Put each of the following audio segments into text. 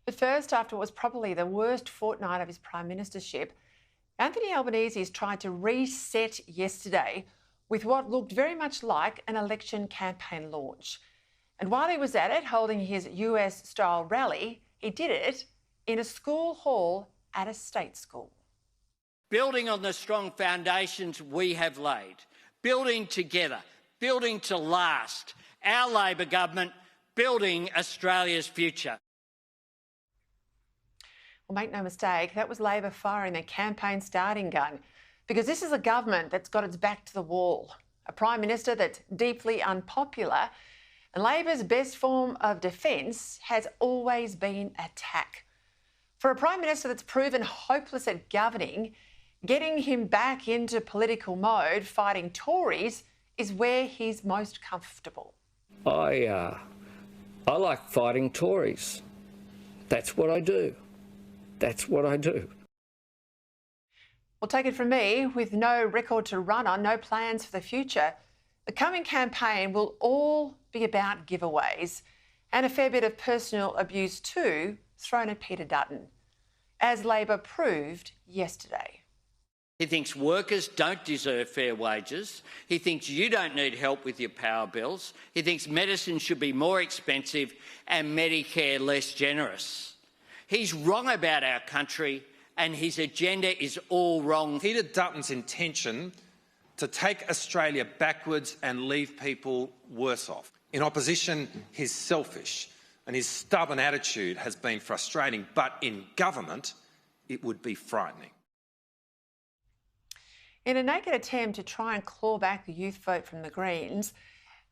But first, after what was probably the worst fortnight of his prime ministership, Anthony Albanese has tried to reset yesterday with what looked very much like an election campaign launch. And while he was at it, holding his US-style rally, he did it in a school hall at a state school. Building on the strong foundations we have laid, building together, building to last, our Labor government building Australia's future. Well, make no mistake, that was Labor firing their campaign starting gun, because this is a government that's got its back to the wall, a Prime Minister that's deeply unpopular, and Labor's best form of defence has always been attack. For a Prime Minister that's proven hopeless at governing, getting him back into political mode, fighting Tories, is where he's most comfortable. I like fighting Tories. That's what I do. That's what I do. Well, take it from me, with no record to run on, no plans for the future, the coming campaign will all be about giveaways and a fair bit of personal abuse too, thrown at Peter Dutton, as Labor proved yesterday. He thinks workers don't deserve fair wages. He thinks you don't need help with your power bills. He thinks medicine should be more expensive and Medicare less generous. He's wrong about our country and his agenda is all wrong. Peter Dutton's intention to take Australia backwards and leave people worse off. In opposition, he's selfish and his stubborn attitude has been frustrating, but in government, it would be frightening. In a naked attempt to try and claw back the youth vote from the Greens,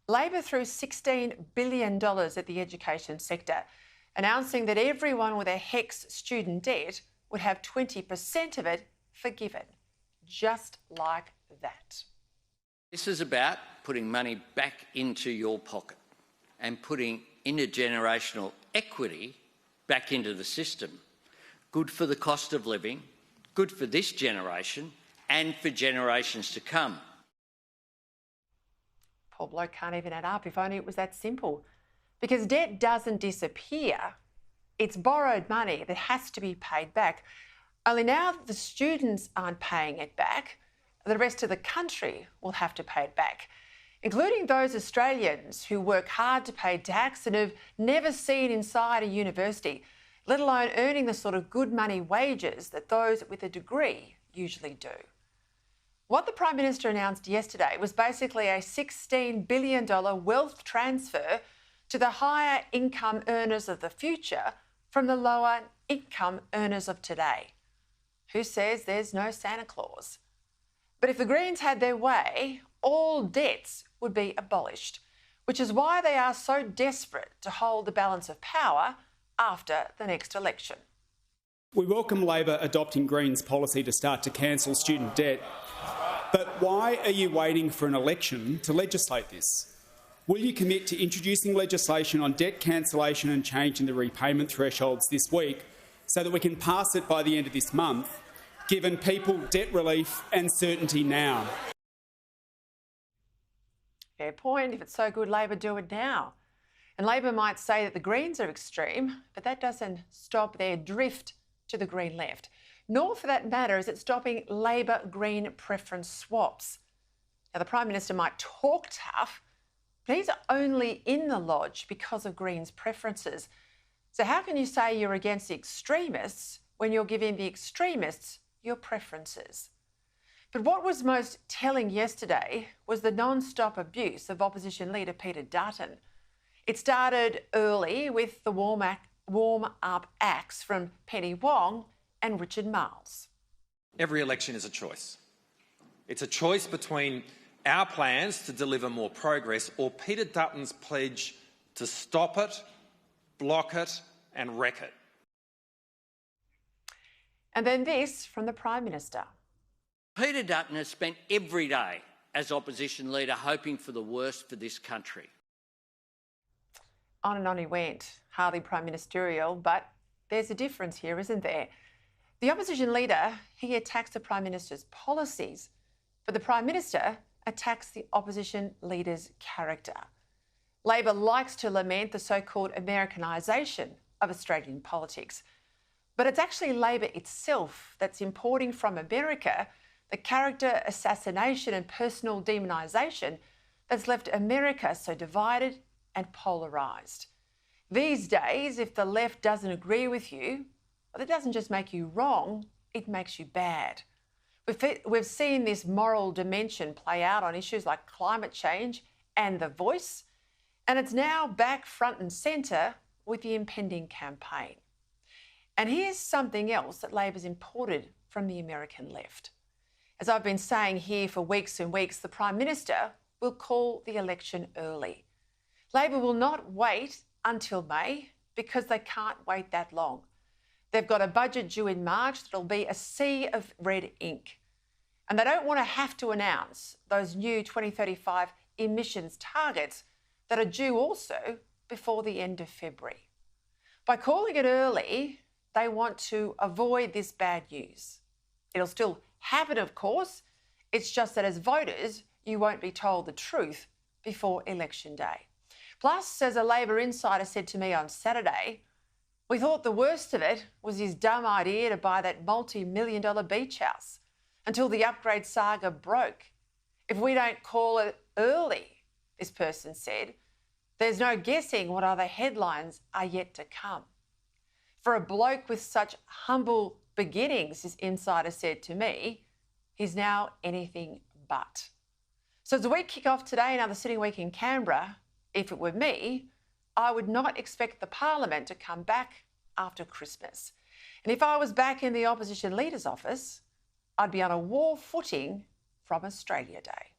Labor threw $16 billion at the education sector, announcing that everyone with a HECS student debt would have 20% of it forgiven. Just like that. This is about putting money back into your pocket and putting intergenerational equity back into the system. Good for the cost of living, good for this generation and for generations to come. Poor bloke can't even add up. If only it was that simple. Because debt doesn't disappear. It's borrowed money that has to be paid back. Only now the students aren't paying it back, the rest of the country will have to pay it back, including those Australians who work hard to pay tax and have never seen inside a university, let alone earning the sort of good money wages that those with a degree usually do. What the Prime Minister announced yesterday was basically a $16 billion wealth transfer to the higher income earners of the future from the lower income earners of today. Who says there's no Santa Claus? But if the Greens had their way, all debts would be abolished, which is why they are so desperate to hold the balance of power after the next election. We welcome Labor adopting Greens policy to start to cancel student debt. But why are you waiting for an election to legislate this? Will you commit to introducing legislation on debt cancellation and changing the repayment thresholds this week so that we can pass it by the end of this month, giving people debt relief and certainty now? Fair point. If it's so good, Labor do it now. And Labor might say that the Greens are extreme, but that doesn't stop their drift to the Green left. Nor, for that matter, is it stopping Labor-Green preference swaps. Now, the Prime Minister might talk tough, but he's only in the lodge because of Greens' preferences. So how can you say you're against the extremists when you're giving the extremists your preferences? But what was most telling yesterday was the non-stop abuse of opposition leader Peter Dutton. It started early with the warm-up acts from Penny Wong and Richard Marles. Every election is a choice. It's a choice between our plans to deliver more progress or Peter Dutton's pledge to stop it, block it and wreck it. And then this from the Prime Minister. Peter Dutton has spent every day as opposition leader hoping for the worst for this country. On and on he went, hardly prime ministerial, but there's a difference here, isn't there? The opposition leader, he attacks the Prime Minister's policies, but the Prime Minister attacks the opposition leader's character. Labor likes to lament the so-called Americanisation of Australian politics. But it's actually Labor itself that's importing from America the character assassination and personal demonisation that's left America so divided and polarised. These days, if the left doesn't agree with you, well, it doesn't just make you wrong, it makes you bad. We've seen this moral dimension play out on issues like climate change and The Voice, and it's now back front and centre with the impending campaign. And here's something else that Labor's imported from the American left. As I've been saying here for weeks and weeks, the Prime Minister will call the election early. Labor will not wait until May because they can't wait that long. They've got a budget due in March that'll be a sea of red ink. And they don't want to have to announce those new 2035 emissions targets that are due also before the end of February. By calling it early, they want to avoid this bad news. It'll still happen, of course. It's just that as voters, you won't be told the truth before election day. Plus, as a Labor insider said to me on Saturday, we thought the worst of it was his dumb idea to buy that multi-million-dollar beach house until the upgrade saga broke. If we don't call it early, this person said, there's no guessing what other headlines are yet to come. For a bloke with such humble beginnings, this insider said to me, he's now anything but. So as the week kick off today, another sitting week in Canberra, if it were me, I would not expect the Parliament to come back after Christmas. And if I was back in the opposition leader's office, I'd be on a war footing from Australia Day.